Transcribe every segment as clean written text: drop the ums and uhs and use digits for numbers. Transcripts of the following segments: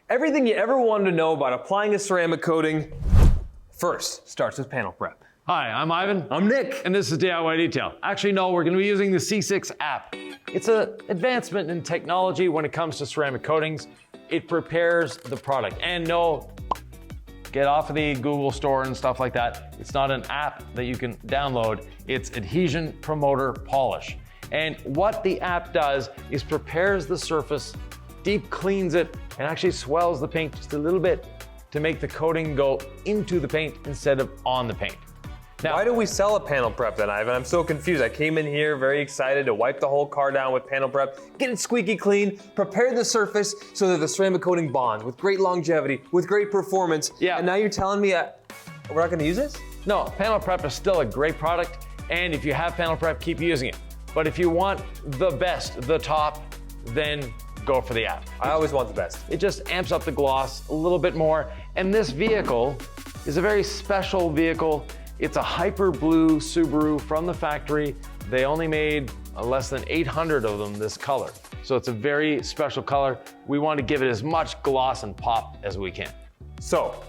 Everything you ever wanted to know about applying a ceramic coating first starts with panel prep. Hi, I'm Ivan. I'm Nick. And this is DIY Detail. Actually, no, we're going to be using the C6 app. It's an advancement in technology when it comes to ceramic coatings. It prepares the product. And no, get off of the Google store and stuff like that. It's not an app that you can download. It's Adhesion Promoter Polish. And what the app does is prepares the surface, deep cleans it, and actually swells the paint just a little bit to make the coating go into the paint instead of on the paint. Now, why do we sell a panel prep then, Ivan? I'm so confused. I came in here very excited to wipe the whole car down with panel prep, get it squeaky clean, prepare the surface so that the ceramic coating bonds with great longevity, with great performance. Yeah. And now you're telling me we're not gonna use this? No, panel prep is still a great product. And if you have panel prep, keep using it. But if you want the best, the top, then go for the app. I always want the best. It just amps up the gloss a little bit more. And this vehicle is a very special vehicle. It's a hyper blue Subaru from the factory. They only made less than 800 of them this color. So it's a very special color. We want to give it as much gloss and pop as we can. So,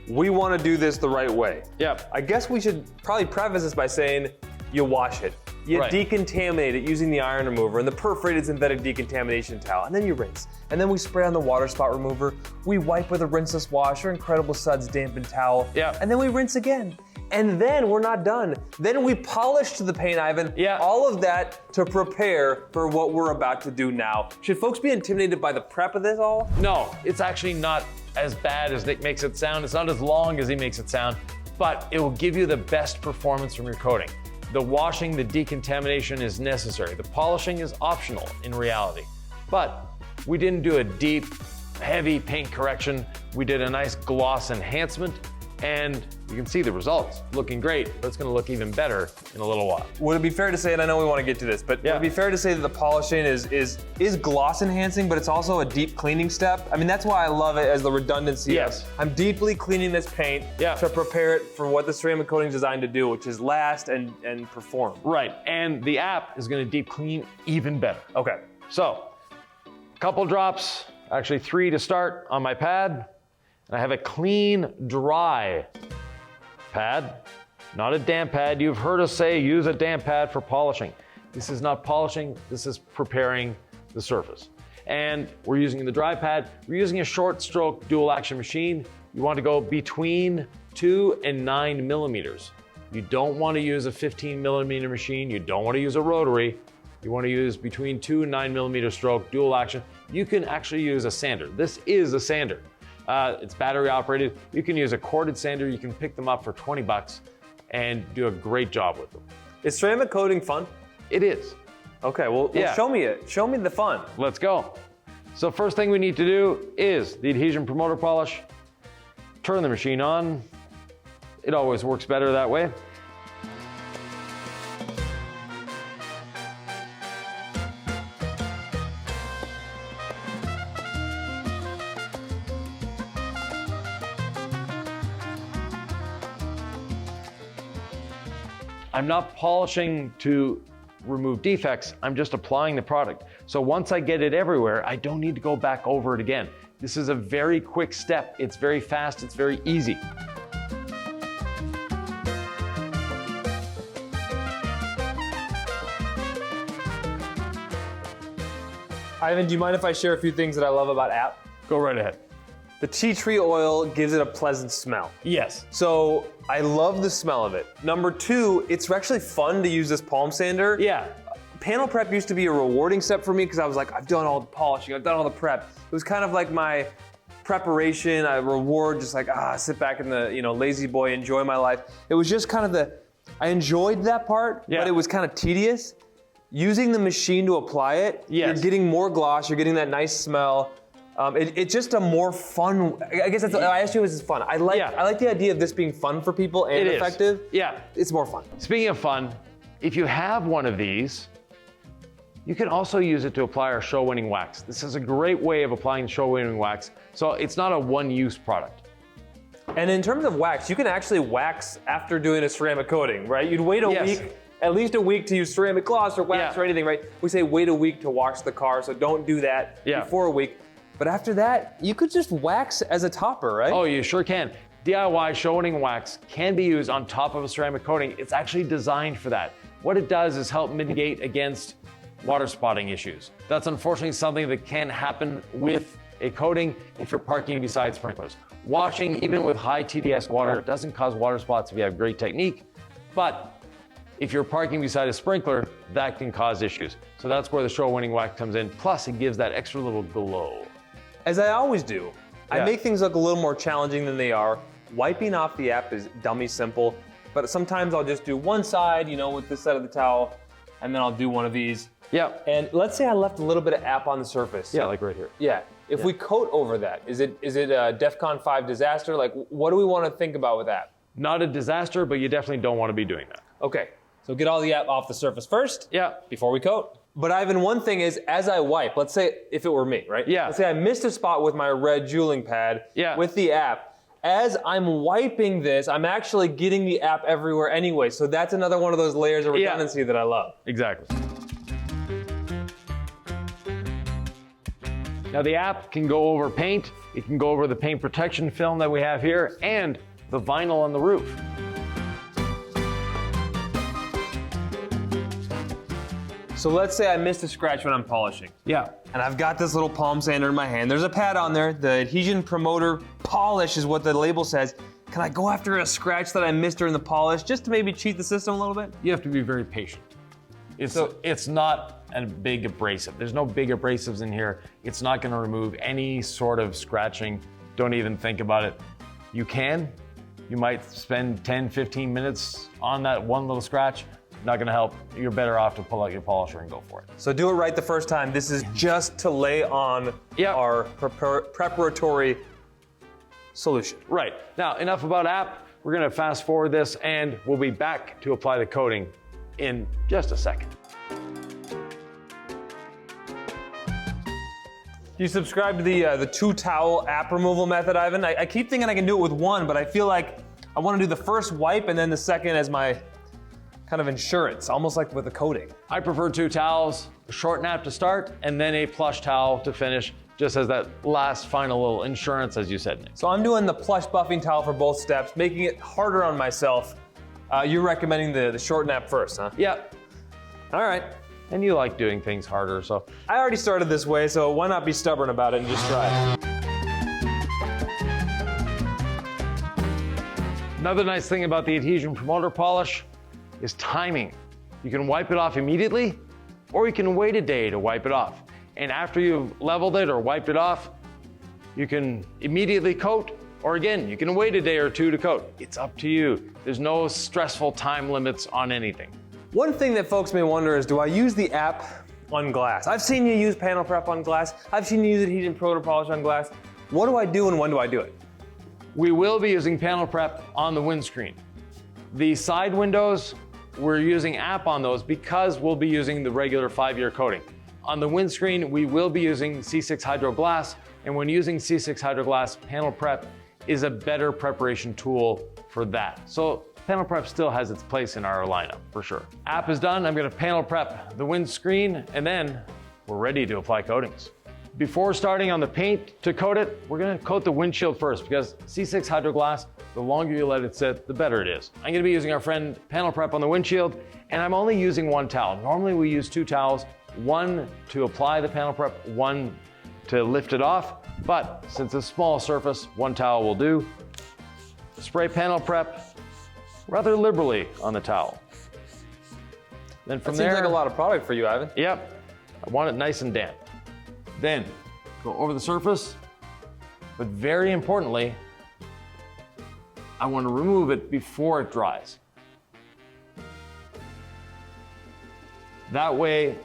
we want to do this the right way. Yep. I guess we should probably preface this by saying you wash it. You decontaminate it using the iron remover and the perforated synthetic decontamination towel, and then you rinse. And then we spray on the water spot remover. We wipe with a rinseless wash or Incredible Suds dampened towel. Yeah. And then we rinse again. And then we're not done. Then we polish the paint, Ivan. Yeah. All of that to prepare for what we're about to do now. Should folks be intimidated by the prep of this all? No, it's actually not as bad as Nick makes it sound. It's not as long as he makes it sound, but it will give you the best performance from your coating. The washing, the decontamination is necessary. The polishing is optional in reality. But we didn't do a deep, heavy paint correction. We did a nice gloss enhancement, and you can see the results. Looking great, but it's gonna look even better in a little while. Would it be fair to say, and I know we want to get to this, but would it be fair to say that the polishing is gloss enhancing, but it's also a deep cleaning step? I mean, that's why I love it as the redundancy. Yes. I'm deeply cleaning this paint to prepare it for what the ceramic coating is designed to do, which is last and perform. Right, and the app is gonna deep clean even better. Okay. So, a couple drops, actually 3 to start on my pad. And I have a clean, dry pad, not a damp pad. You've heard us say use a damp pad for polishing. This is not polishing, this is preparing the surface. And we're using the dry pad. We're using a short stroke dual action machine. You want to go between 2 and 9 millimeters. You don't want to use a 15 millimeter machine. You don't want to use a rotary. You want to use between 2 and 9 millimeter stroke dual action. You can actually use a sander. This is a sander. It's battery operated. You can use a corded sander. You can pick them up for 20 bucks and do a great job with them. Is ceramic coating fun? It is. Okay, well show me it. Show me the fun. Let's go. So first thing we need to do is the adhesion promoter polish. Turn the machine on. It always works better that way. I'm not polishing to remove defects, I'm just applying the product. So once I get it everywhere, I don't need to go back over it again. This is a very quick step. It's very fast, it's very easy. Ivan, do you mind if I share a few things that I love about app? Go right ahead. The tea tree oil gives it a pleasant smell. Yes. So I love the smell of it. Number 2, it's actually fun to use this palm sander. Yeah. Panel prep used to be a rewarding step for me because I was like, I've done all the polishing, I've done all the prep. It was kind of like my preparation, I reward, just like, sit back in the, lazy boy, enjoy my life. It was just kind of I enjoyed that part, but it was kind of tedious. Using the machine to apply it, you're getting more gloss, you're getting that nice smell. It's just a more fun, I guess that's, I asked you if this is fun. I like the idea of this being fun for people and effective. Yeah. It's more fun. Speaking of fun, if you have one of these, you can also use it to apply our show-winning wax. This is a great way of applying show-winning wax, so it's not a one-use product. And in terms of wax, you can actually wax after doing a ceramic coating, right? You'd wait a week, at least a week to use ceramic gloss or wax or anything, right? We say wait a week to wash the car, so don't do that before a week. But after that, you could just wax as a topper, right? Oh, you sure can. DIY show winning wax can be used on top of a ceramic coating. It's actually designed for that. What it does is help mitigate against water spotting issues. That's unfortunately something that can happen with a coating if you're parking beside sprinklers. Washing, even with high TDS water, doesn't cause water spots if you have great technique, but if you're parking beside a sprinkler, that can cause issues. So that's where the show winning wax comes in. Plus, it gives that extra little glow. As I always do, I Yeah. make things look a little more challenging than they are. Wiping off the app is dummy simple, but sometimes I'll just do one side, you know, with this side of the towel, and then I'll do one of these. Yeah. And let's say I left a little bit of app on the surface. Yeah, like right here. Yeah. If we coat over that, is it a DEFCON 5 disaster? Like, what do we want to think about with that? Not a disaster, but you definitely don't want to be doing that. Okay, so get all the app off the surface first. Yeah. Before we coat. But Ivan, one thing is, as I wipe, let's say if it were me, right? Yeah. Let's say I missed a spot with my red jeweling pad with the app. As I'm wiping this, I'm actually getting the app everywhere anyway. So that's another one of those layers of redundancy that I love. Exactly. Now the app can go over paint, it can go over the paint protection film that we have here, and the vinyl on the roof. So let's say I missed a scratch when I'm polishing. Yeah. And I've got this little palm sander in my hand. There's a pad on there. The adhesion promoter polish is what the label says. Can I go after a scratch that I missed during the polish just to maybe cheat the system a little bit? You have to be very patient. It's not a big abrasive. There's no big abrasives in here. It's not gonna remove any sort of scratching. Don't even think about it. You might spend 10, 15 minutes on that one little scratch. Not gonna help. You're better off to pull out your polisher and go for it. So do it right the first time. This is just to lay on our preparatory solution. Right, now enough about app. We're gonna fast forward this and we'll be back to apply the coating in just a second. You subscribe to the two towel app removal method, Ivan? I keep thinking I can do it with one, but I feel like I want to do the first wipe and then the second as my kind of insurance, almost like with the coating. I prefer two towels, a short nap to start, and then a plush towel to finish, just as that last final little insurance, as you said, Nick. So I'm doing the plush buffing towel for both steps, making it harder on myself. You're recommending the short nap first, huh? Yeah. All right. And you like doing things harder, so. I already started this way, so why not be stubborn about it and just try it? Another nice thing about the adhesion promoter polish is timing. You can wipe it off immediately, or you can wait a day to wipe it off. And after you've leveled it or wiped it off, you can immediately coat, or again, you can wait a day or two to coat. It's up to you. There's no stressful time limits on anything. One thing that folks may wonder is, do I use the app on glass? I've seen you use panel prep on glass. I've seen you use adhesion promoter polish on glass. What do I do and when do I do it? We will be using panel prep on the windscreen. The side windows, we're using app on those because we'll be using the regular 5-year coating. On the windscreen, we will be using C6 Hydro Glass, and when using C6 Hydro Glass, panel prep is a better preparation tool for that. So panel prep still has its place in our lineup, for sure. App is done, I'm gonna panel prep the windscreen, and then we're ready to apply coatings. Before starting on the paint to coat it, we're gonna coat the windshield first because C6 Hydro Glass, the longer you let it sit, the better it is. I'm gonna be using our friend panel prep on the windshield, and I'm only using one towel. Normally we use two towels, one to apply the panel prep, one to lift it off, but since it's a small surface, one towel will do. Spray panel prep rather liberally on the towel. Then from there, Seems like a lot of product for you, Ivan. Yep, I want it nice and damp. Then go over the surface, but very importantly, I want to remove it before it dries. That way,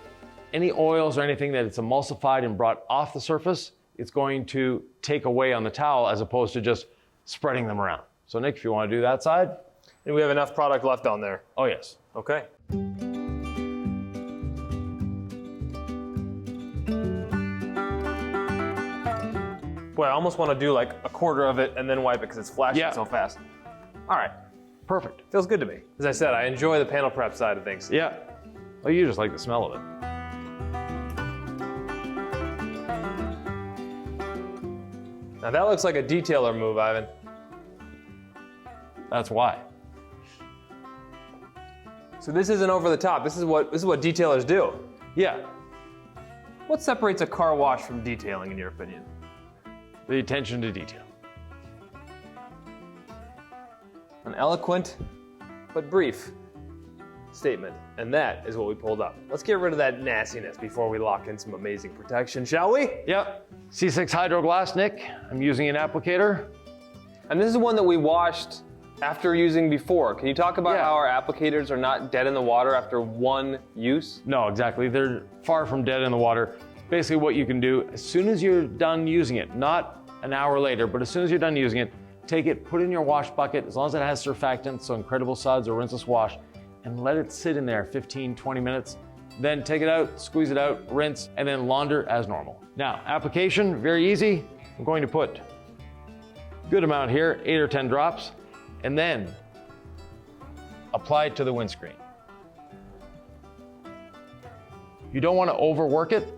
any oils or anything that it's emulsified and brought off the surface, it's going to take away on the towel as opposed to just spreading them around. So Nick, if you want to do that side. And we have enough product left on there. Oh yes. Okay. Boy, I almost want to do like a quarter of it and then wipe it because it's flashing so fast. All right, Perfect. feels good to me. As I said, I enjoy the panel prep side of things. Yeah. Well, you just like the smell of it. Now that looks like a detailer move, Ivan. That's why. So this isn't over the top. This is what detailers do. Yeah, What separates a car wash from detailing, in your opinion? the attention to detail. An eloquent but brief statement, and that is what we pulled up. Let's get rid of that nastiness before we lock in some amazing protection, shall we? Yep, C6 Hydro Glass, Nick. I'm using an applicator. And this is one that we washed after using before. Can you talk about Yeah. how our applicators are not dead in the water after one use? No, exactly. They're far from dead in the water. Basically what you can do, as soon as you're done using it, not an hour later, but as soon as you're done using it, take it, put it in your wash bucket, as long as it has surfactant, so Incredible Suds or Rinseless Wash, and let it sit in there 15, 20 minutes. Then take it out, squeeze it out, rinse, and then launder as normal. Now, application, very easy. I'm going to put a good amount here, 8 or 10 drops, and then apply it to the windscreen. You don't want to overwork it.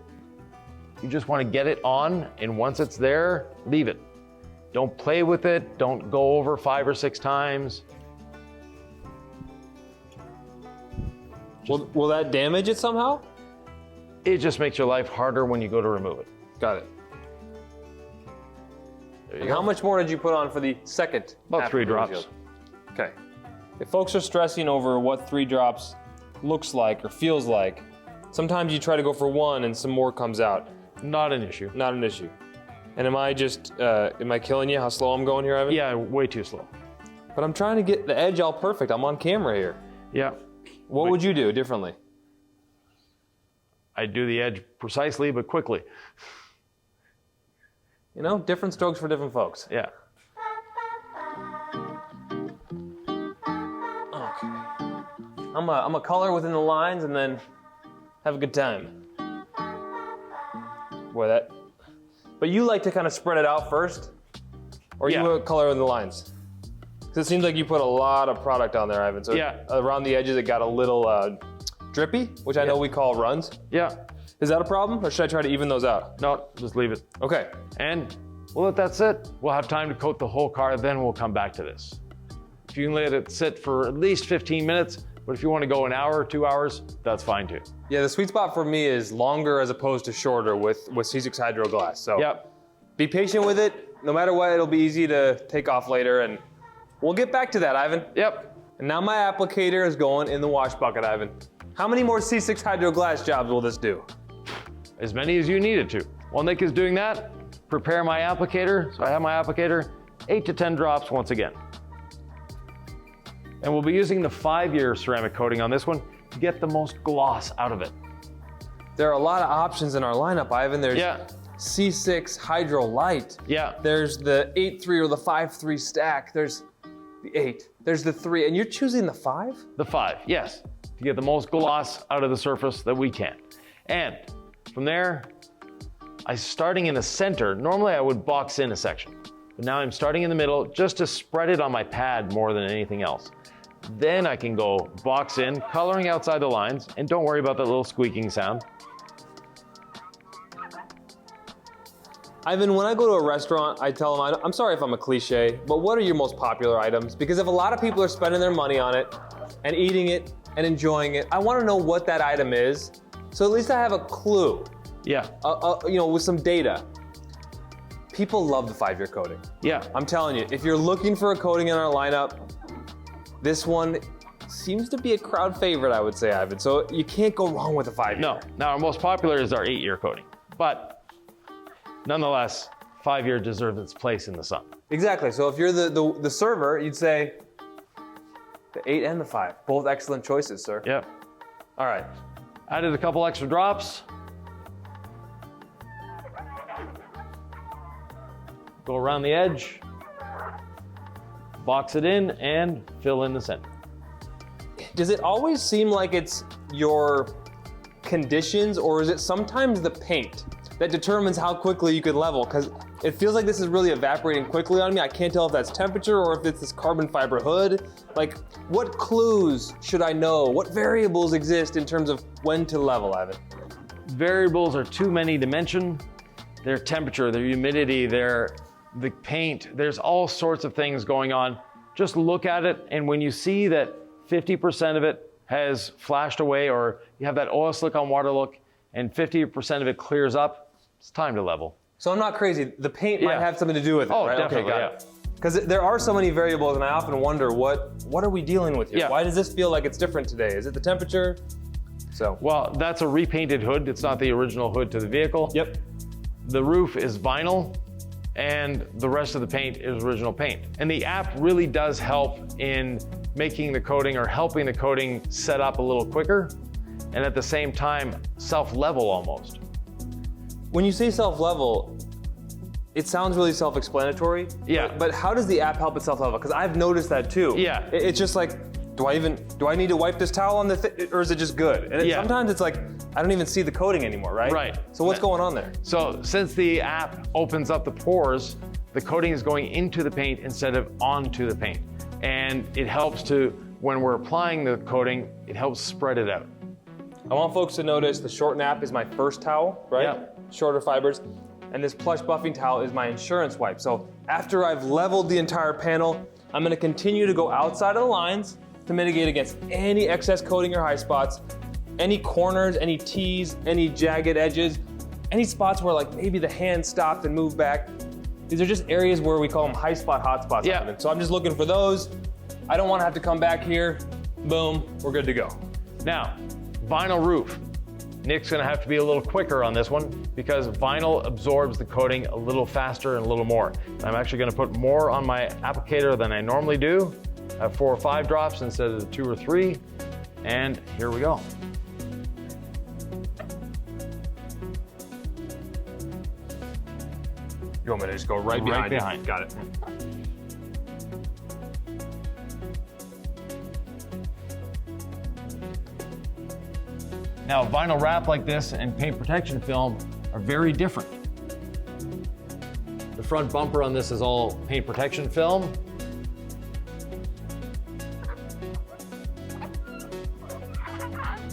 You just want to get it on, and once it's there, leave it. Don't play with it. Don't go over 5 or 6 times. Will that damage it somehow? It just makes your life harder when you go to remove it. Got it. There you And go. how much more did you put on for the second? About after 3 the drops. windshield? Okay. If folks are stressing over what 3 drops looks like or feels like, sometimes you try to go for 1 and some more comes out. Not an issue. Not an issue. And am I killing you how slow I'm going here, Ivan? Yeah, way too slow. But I'm trying to get the edge all perfect. I'm on camera here. Yeah. What would you do differently? I do the edge precisely, but quickly. You know, different strokes for different folks. Yeah. Okay. I'm a color within the lines and then have a good time. Boy, that. But you like to kind of spread it out first, or Yeah. you color in the lines? Because it seems like you put a lot of product on there, Ivan. So Yeah. around the edges, it got a little drippy, which I know we call runs. Yeah. Is that a problem, or should I try to even those out? No, just leave it. Okay. And we'll let that sit. We'll have time to coat the whole car, then we'll come back to this. If you can let it sit for at least 15 minutes, but if you want to go an hour, 2 hours, that's fine too. Yeah, the sweet spot for me is longer as opposed to shorter with C6 Hydro Glass. So Yep. be patient with it. No matter what, it'll be easy to take off later, and we'll get back to that, Ivan. Yep. And now my applicator is going in the wash bucket, Ivan. How many more C6 Hydro Glass jobs will this do? As many as you need it to. While Nick is doing that, prepare my applicator. So I have my applicator, 8 to 10 drops once again. And we'll be using the 5-year ceramic coating on this one to get the most gloss out of it. There are a lot of options in our lineup, Ivan. There's Yeah. C6 Hydro Light. Yeah. There's the 8-3 or the 5-3 stack. There's the 8. There's the 3. And you're choosing the 5? The 5, yes, to get the most gloss out of the surface that we can. And from there, I'm starting in the center. Normally I would box in a section, but now I'm starting in the middle just to spread it on my pad more than anything else. Then I can go box in, coloring outside the lines, and don't worry about that little squeaking sound. Ivan, when I go to a restaurant, I tell them, I'm sorry if I'm a cliche, but what are your most popular items? Because if a lot of people are spending their money on it and eating it and enjoying it, I want to know what that item is. So at least I have a clue, Yeah, with some data. People love the 5-year coating. yeah, I'm telling you, if you're looking for a coating in our lineup, this one seems to be a crowd favorite, I would say, Ivan. So you can't go wrong with a 5-year. no. Now our most popular is our 8-year coating, but nonetheless, 5-year deserves its place in the sun. Exactly. So if you're the server, you'd say the 8 and the 5, both excellent choices, sir. Yep. All right. Added a couple extra drops. Go around the edge, box it in, and fill in the center. Does it always seem like it's your conditions, or is it sometimes the paint that determines how quickly you can level? Because it feels like this is really evaporating quickly on me. I can't tell if that's temperature or if it's this carbon fiber hood. Like, what clues should I know? What variables exist in terms of when to level, Ivan? Variables are too many to mention. Their temperature, their humidity, their the paint, there's all sorts of things going on. Just look at it, and when you see that 50% of it has flashed away, or you have that oil slick on water look, and 50% of it clears up, it's time to level. So I'm not crazy. The paint might have something to do with it, right? Definitely, okay, got it. Because there are so many variables, and I often wonder, what are we dealing with here? Yeah. Why does this feel like it's different today? Is it the temperature? So. Well, that's a repainted hood. It's not the original hood to the vehicle. Yep. The roof is vinyl, and the rest of the paint is original paint. And the app really does help in making the coating, or helping the coating set up a little quicker, and at the same time, self-level almost. When you say self-level, it sounds really self-explanatory. Yeah. But how does the app help it self-level? Because I've noticed that too. Yeah. It's just like, do I need to wipe this towel on or is it just good? And sometimes it's like, I don't even see the coating anymore, right? Right. So what's going on there? So since the app opens up the pores, the coating is going into the paint instead of onto the paint. And it helps to, when we're applying the coating, it helps spread it out. I want folks to notice the short nap is my first towel, right? Yep. Shorter fibers. And this plush buffing towel is my insurance wipe. So after I've leveled the entire panel, I'm gonna continue to go outside of the lines to mitigate against any excess coating or high spots, any corners, any tees, any jagged edges, any spots where like maybe the hand stopped and moved back. These are just areas where we call them high spot, hot spots. Yeah. So I'm just looking for those. I don't wanna have to come back here, boom, we're good to go. Now, vinyl roof. Nick's gonna have to be a little quicker on this one because vinyl absorbs the coating a little faster and a little more. I'm actually gonna put more on my applicator than I normally do. I have 4 or 5 drops instead of the 2 or 3. And here we go. You want me to just go right behind? Got it. Now, vinyl wrap like this and paint protection film are very different. The front bumper on this is all paint protection film.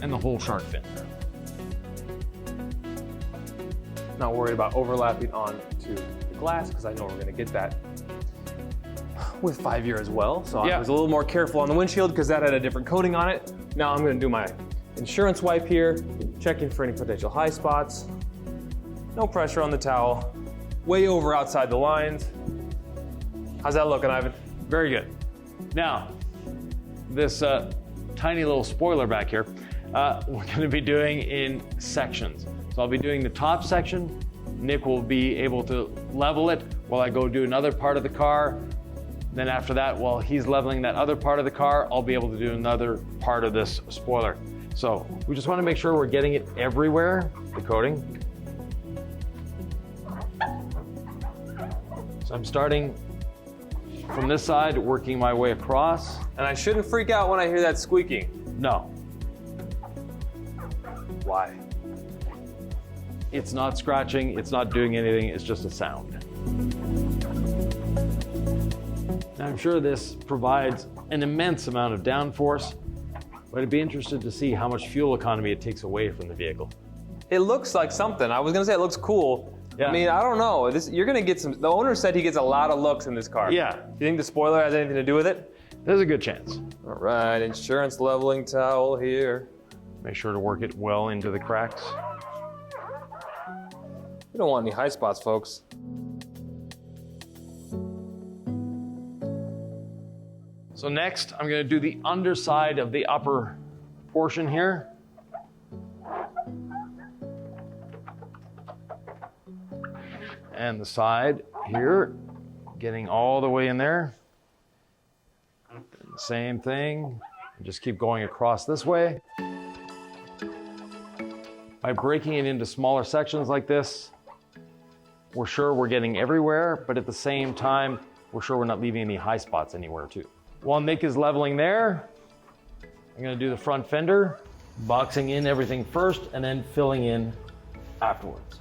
And the whole shark fin. Not worried about overlapping onto the glass because I know we're gonna get that with 5-year as well. So I was a little more careful on the windshield because that had a different coating on it. Now I'm gonna do my insurance wipe here, checking for any potential high spots. No pressure on the towel. Way over outside the lines. How's that looking, Ivan? Very good. Now, this tiny little spoiler back here, we're gonna be doing in sections. So I'll be doing the top section. Nick will be able to level it while I go do another part of the car. Then after that, while he's leveling that other part of the car, I'll be able to do another part of this spoiler. So we just want to make sure we're getting it everywhere, the coating. So I'm starting from this side, working my way across. And I shouldn't freak out when I hear that squeaking. No, Why? it's not scratching, it's not doing anything, it's just a sound. Now, I'm sure this provides an immense amount of downforce, but I'd be interested to see how much fuel economy it takes away from the vehicle. It looks like something. I was gonna say it looks cool. Yeah. I mean, I don't know. You're gonna get some, the owner said he gets a lot of looks in this car. Yeah. Do you think the spoiler has anything to do with it? There's a good chance. All right, insurance leveling towel here. Make sure to work it well into the cracks. We don't want any high spots, folks. So next, I'm gonna do the underside of the upper portion here. And the side here, getting all the way in there. Same thing, just keep going across this way. By breaking it into smaller sections like this, we're sure we're getting everywhere, but at the same time, we're sure we're not leaving any high spots anywhere too. While Nick is leveling there, I'm gonna do the front fender, boxing in everything first and then filling in afterwards.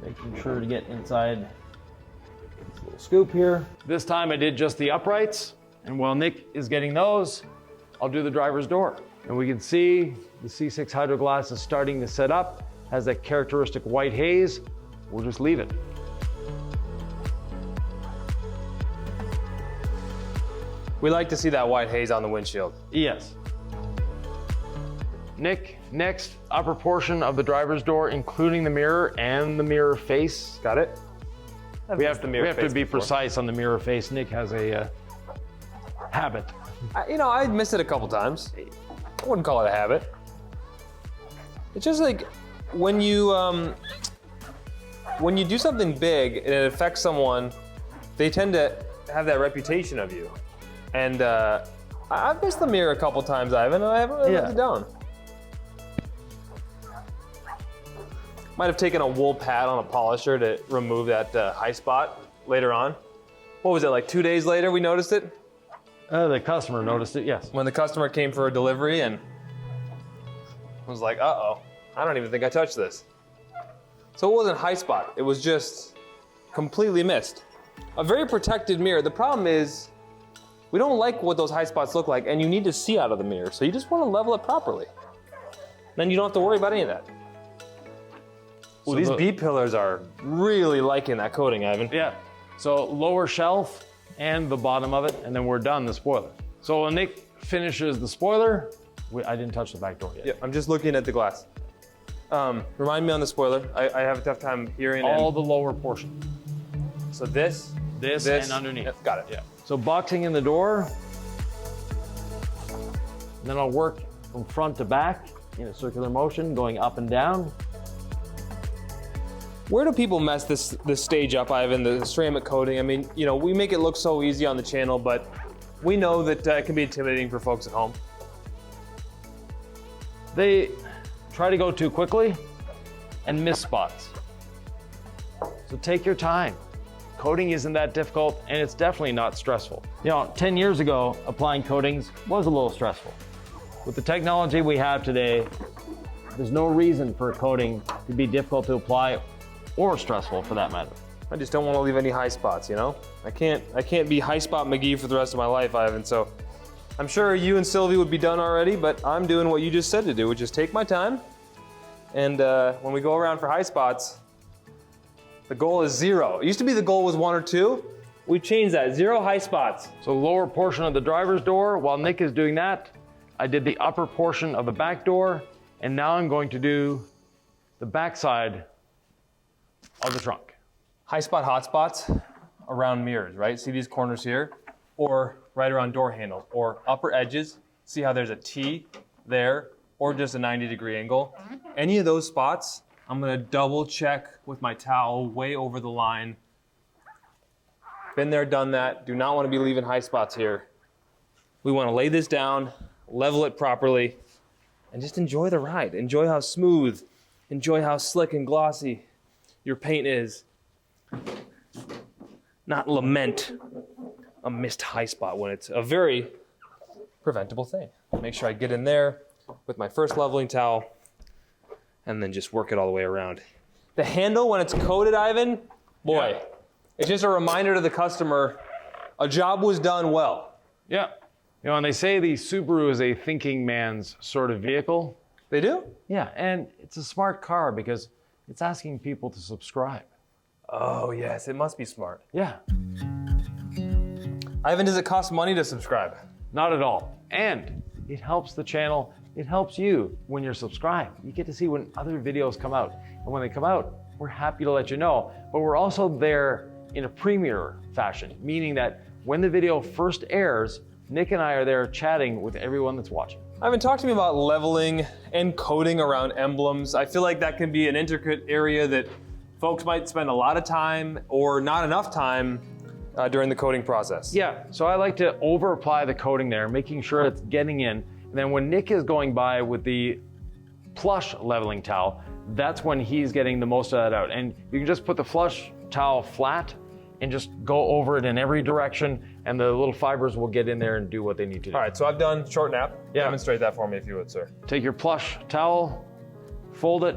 Making sure to get inside this little scoop here. This time I did just the uprights, and while Nick is getting those, I'll do the driver's door. And we can see the C6 Hydro Glass is starting to set up, has that characteristic white haze. We'll just leave it. We like to see that white haze on the windshield. Yes. Nick, next, upper portion of the driver's door, including the mirror and the mirror face. Got it? We have to be precise on the mirror face. Nick has a habit. I missed it a couple times. I wouldn't call it a habit. It's just like when you do something big and it affects someone, they tend to have that reputation of you. And I've missed the mirror a couple times, Ivan, and I haven't really let it down. Might have taken a wool pad on a polisher to remove that high spot later on. What was it, like 2 days later we noticed it? The customer noticed it, yes. When the customer came for a delivery and was like, uh-oh, I don't even think I touched this. So it wasn't high spot, it was just completely missed. A very protected mirror. The problem is, we don't like what those high spots look like, and you need to see out of the mirror, so you just want to level it properly. Then you don't have to worry about any of that. Well, these B-pillars are really liking that coating, Ivan. Yeah, so lower shelf and the bottom of it, and then we're done the spoiler. So when Nick finishes the spoiler, I didn't touch the back door yet. Yeah, I'm just looking at the glass. Remind me on the spoiler. I have a tough time hearing. All the lower portion. So this, and underneath. Yep, got it. Yeah. So boxing in the door, and then I'll work from front to back in a circular motion, going up and down. Where do people mess this stage up, Ivan, the ceramic coating? I mean, we make it look so easy on the channel, but we know that it can be intimidating for folks at home. They try to go too quickly and miss spots. So take your time. Coating isn't that difficult, and it's definitely not stressful. 10 years ago, applying coatings was a little stressful. With the technology we have today, there's no reason for a coating to be difficult to apply or stressful for that matter. I just don't want to leave any high spots, I can't be high spot McGee for the rest of my life, Ivan, so I'm sure you and Sylvie would be done already, but I'm doing what you just said to do, which is take my time, and when we go around for high spots, the goal is 0. It used to be the goal was 1 or 2. We've changed that, 0 high spots. So lower portion of the driver's door, while Nick is doing that, I did the upper portion of the back door, and now I'm going to do the back side of the trunk. High spot, hot spots around mirrors, right? See these corners here? Or right around door handles, or upper edges. See how there's a T there, or just a 90-degree angle. Any of those spots, I'm gonna double check with my towel way over the line. Been there, done that. Do not wanna be leaving high spots here. We wanna lay this down, level it properly, and just enjoy the ride. Enjoy how smooth, enjoy how slick and glossy your paint is. Not lament a missed high spot when it's a very preventable thing. Make sure I get in there with my first leveling towel and then just work it all the way around. The handle, when it's coated, Ivan, boy, it's just a reminder to the customer, a job was done well. Yeah. And they say the Subaru is a thinking man's sort of vehicle. They do? Yeah, and it's a smart car because it's asking people to subscribe. Oh yes, it must be smart. Yeah. Ivan, does it cost money to subscribe? Not at all. And it helps the channel. It helps you when you're subscribed. You get to see when other videos come out. And when they come out, we're happy to let you know. But we're also there in a premiere fashion, meaning that when the video first airs, Nick and I are there chatting with everyone that's watching. Ivan, talk to me about leveling and coating around emblems. I feel like that can be an intricate area that folks might spend a lot of time or not enough time during the coating process. Yeah, so I like to over apply the coating there, making sure it's getting in. And then when Nick is going by with the plush leveling towel, that's when he's getting the most of that out. And you can just put the flush towel flat and just go over it in every direction, and the little fibers will get in there and do what they need to do. All right, so I've done short nap. Yeah. Demonstrate that for me if you would, sir. Take your plush towel, fold it,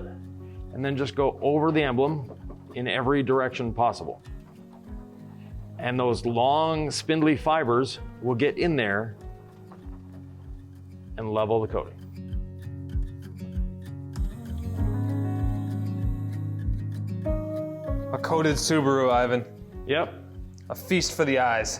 and then just go over the emblem in every direction possible. And those long, spindly fibers will get in there and level the coating. A coated Subaru, Ivan. Yep. A feast for the eyes.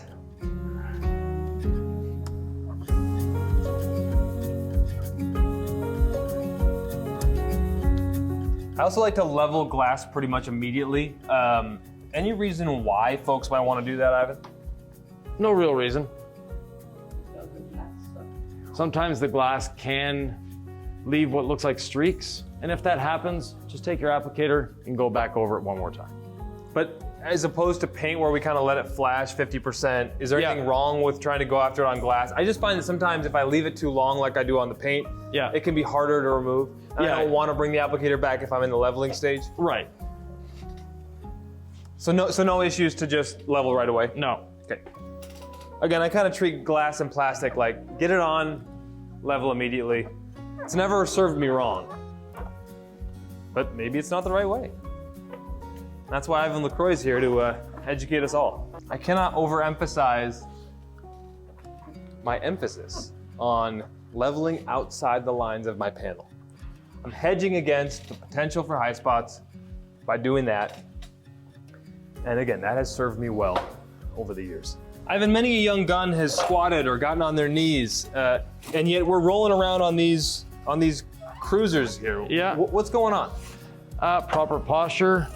I also like to level glass pretty much immediately. Any reason why folks might want to do that, Ivan? No real reason. Sometimes the glass can leave what looks like streaks, and if that happens, just take your applicator and go back over it one more time. But as opposed to paint where we kind of let it flash 50%, is there Yeah. anything wrong with trying to go after it on glass? I just find that sometimes if I leave it too long like I do on the paint, Yeah. it can be harder to remove. And Yeah. I don't want to bring the applicator back if I'm in the leveling stage. Right. So no issues to just level right away? No. Okay. Again, I kind of treat glass and plastic like, get it on, level immediately. It's never served me wrong. But maybe it's not the right way. That's why Ivan LaCroix is here to educate us all. I cannot overemphasize my emphasis on leveling outside the lines of my panel. I'm hedging against the potential for high spots by doing that. And again, that has served me well over the years. Ivan, many a young gun has squatted or gotten on their knees, and yet we're rolling around on these cruisers here. Yeah. What's going on? Proper posture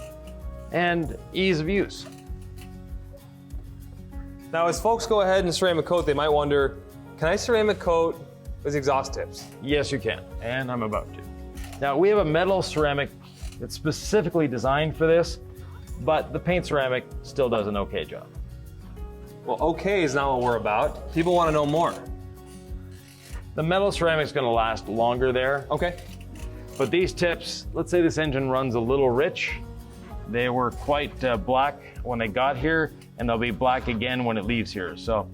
and ease of use. Now, as folks go ahead and ceramic coat, they might wonder, can I ceramic coat with exhaust tips? Yes, you can, and I'm about to. Now, we have a metal ceramic that's specifically designed for this, but the paint ceramic still does an okay job. Well, okay is not what we're about. People want to know more. The metal ceramic's gonna last longer there, Okay. but these tips, let's say this engine runs a little rich, they were quite black when they got here, and they'll be black again when it leaves here. So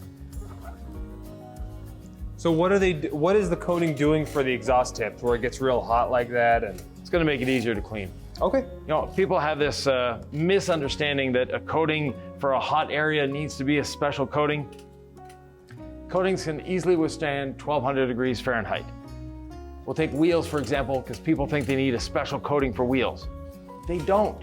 what is the coating doing for the exhaust tips where it gets real hot like that? And it's gonna make it easier to clean. okay. You know, people have this misunderstanding that a coating for a hot area needs to be a special coating. Coatings can easily withstand 1200 degrees Fahrenheit. We'll take wheels, for example, because people think they need a special coating for wheels. They don't.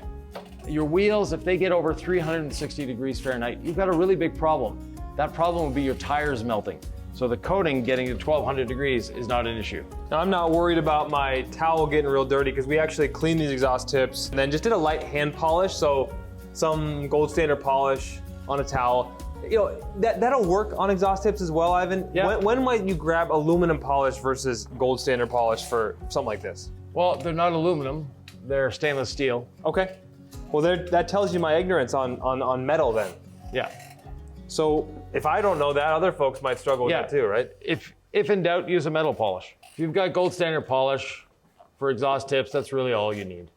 Your wheels, if they get over 360 degrees Fahrenheit, you've got a really big problem. That problem will be your tires melting. So the coating getting to 1200 degrees is not an issue. Now, I'm not worried about my towel getting real dirty because we actually cleaned these exhaust tips and then just did a light hand polish. So some gold standard polish on a towel. You know, that'll work on exhaust tips as well, Ivan. Yeah. When might you grab aluminum polish versus gold standard polish for something like this? Well, they're not aluminum, they're stainless steel. Okay. Well, that tells you my ignorance on metal then. Yeah. So if I don't know that, other folks might struggle with that too, right? If in doubt, use a metal polish. If you've got gold standard polish for exhaust tips, that's really all you need.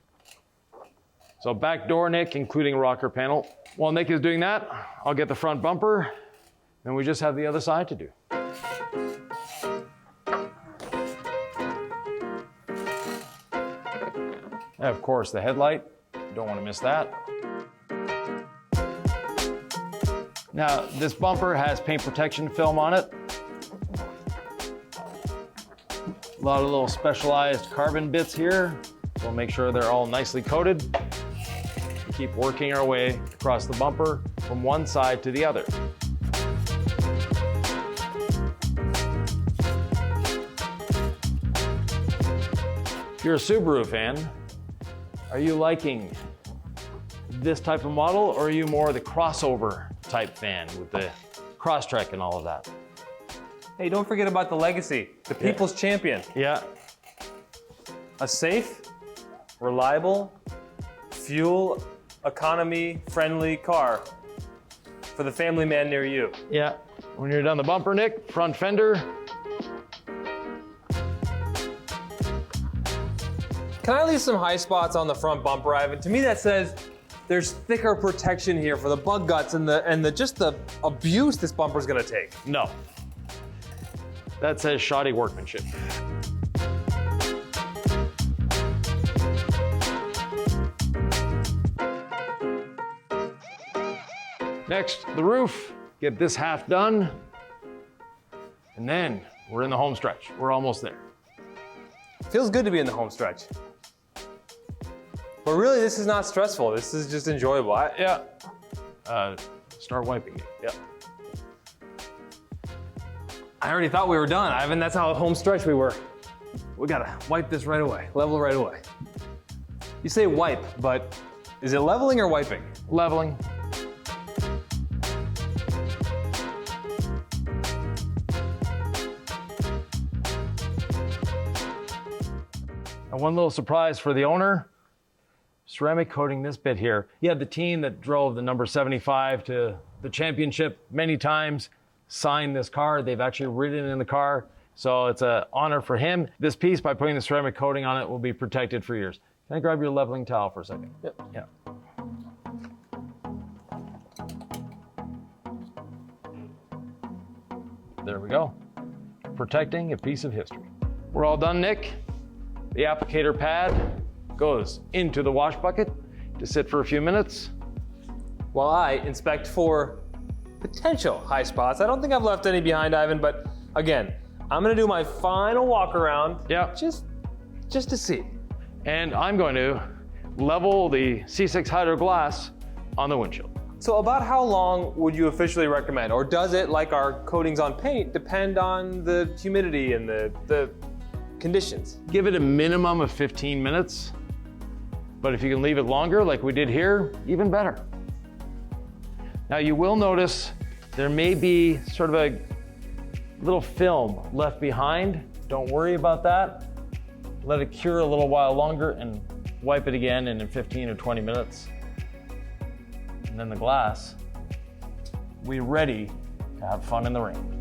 So back door, Nick, including rocker panel. While Nick is doing that, I'll get the front bumper, and we just have the other side to do. And of course, the headlight. Don't want to miss that. Now, this bumper has paint protection film on it. A lot of little specialized carbon bits here. We'll make sure they're all nicely coated. We keep working our way across the bumper from one side to the other. If you're a Subaru fan, are you liking this type of model, or are you more the crossover type fan with the Crosstrek and all of that? Hey, don't forget about the legacy, the people's champion. Yeah. A safe, reliable, fuel economy friendly car for the family man near you. Yeah. When you're done the bumper, Nick, front fender. Can I leave some high spots on the front bumper, Ivan? To me, that says there's thicker protection here for the bug guts and the abuse this bumper's gonna take. No. That says shoddy workmanship. Next, the roof. Get this half done. And then we're in the home stretch. We're almost there. Feels good to be in the home stretch. But really, this is not stressful. This is just enjoyable. Yeah. Start wiping it. Yeah. I already thought we were done, Ivan. That's how home stretch we were. We gotta wipe this right away, level right away. You say wipe, but is it leveling or wiping? Leveling. And one little surprise for the owner, ceramic coating this bit here. Yeah, the team that drove the number 75 to the championship many times signed this car. They've actually ridden in the car. So it's an honor for him. This piece, by putting the ceramic coating on it, will be protected for years. Can I grab your leveling towel for a second? Yep. Yeah. There we go. Protecting a piece of history. We're all done, Nick. The applicator pad goes into the wash bucket to sit for a few minutes. While I inspect for potential high spots. I don't think I've left any behind, Ivan, but again, I'm gonna do my final walk around. Yeah. Just to see. And I'm going to level the C6 Hydro Glass on the windshield. So about how long would you officially recommend? Or does it, like our coatings on paint, depend on the humidity and the conditions? Give it a minimum of 15 minutes, but if you can leave it longer, like we did here, even better. Now you will notice there may be sort of a little film left behind. Don't worry about that. Let it cure a little while longer and wipe it again in 15 or 20 minutes. And then the glass, we're ready to have fun in the rain.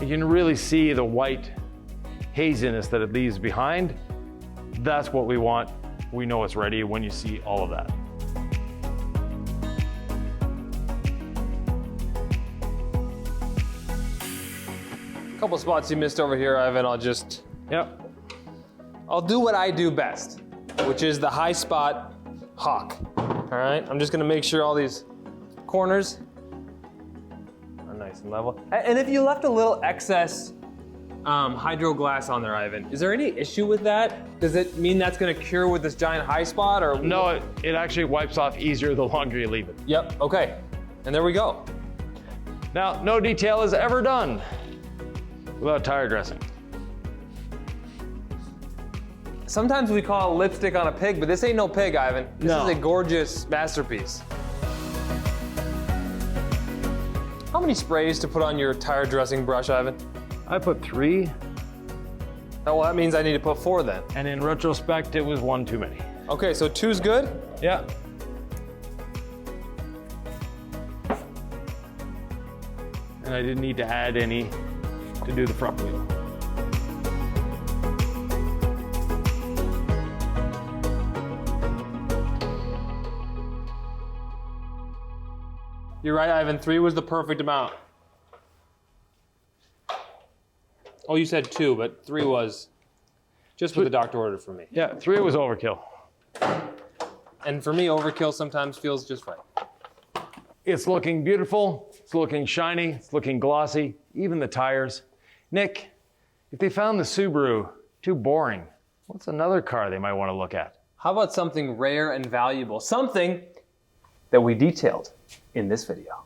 You can really see the white haziness that it leaves behind. That's what we want. We know it's ready when you see all of that. A couple spots you missed over here, Ivan. I'll do what I do best, which is the high spot hawk. All right, I'm just gonna make sure all these corners are nice and level. And if you left a little excess hydro glass on there, Ivan, is there any issue with that? Does it mean that's gonna cure with this giant high spot, or? No, it actually wipes off easier the longer you leave it. Yep, okay, and there we go. Now, no detail is ever done without tire dressing. Sometimes we call it lipstick on a pig, but this ain't no pig, Ivan. This is a gorgeous masterpiece. How many sprays to put on your tire dressing brush, Ivan? I put 3. Oh, well, that means I need to put 4 then. And in retrospect, it was 1 too many. Okay, so 2's good? Yeah. And I didn't need to add any to do the front wheel. You're right, Ivan, 3 was the perfect amount. Oh, you said 2, but 3 was just what the doctor ordered for me. Yeah, 3 was overkill. And for me, overkill sometimes feels just right. It's looking beautiful, it's looking shiny, it's looking glossy, even the tires. Nick, if they found the Subaru too boring, what's another car they might want to look at? How about something rare and valuable? Something that we detailed in this video.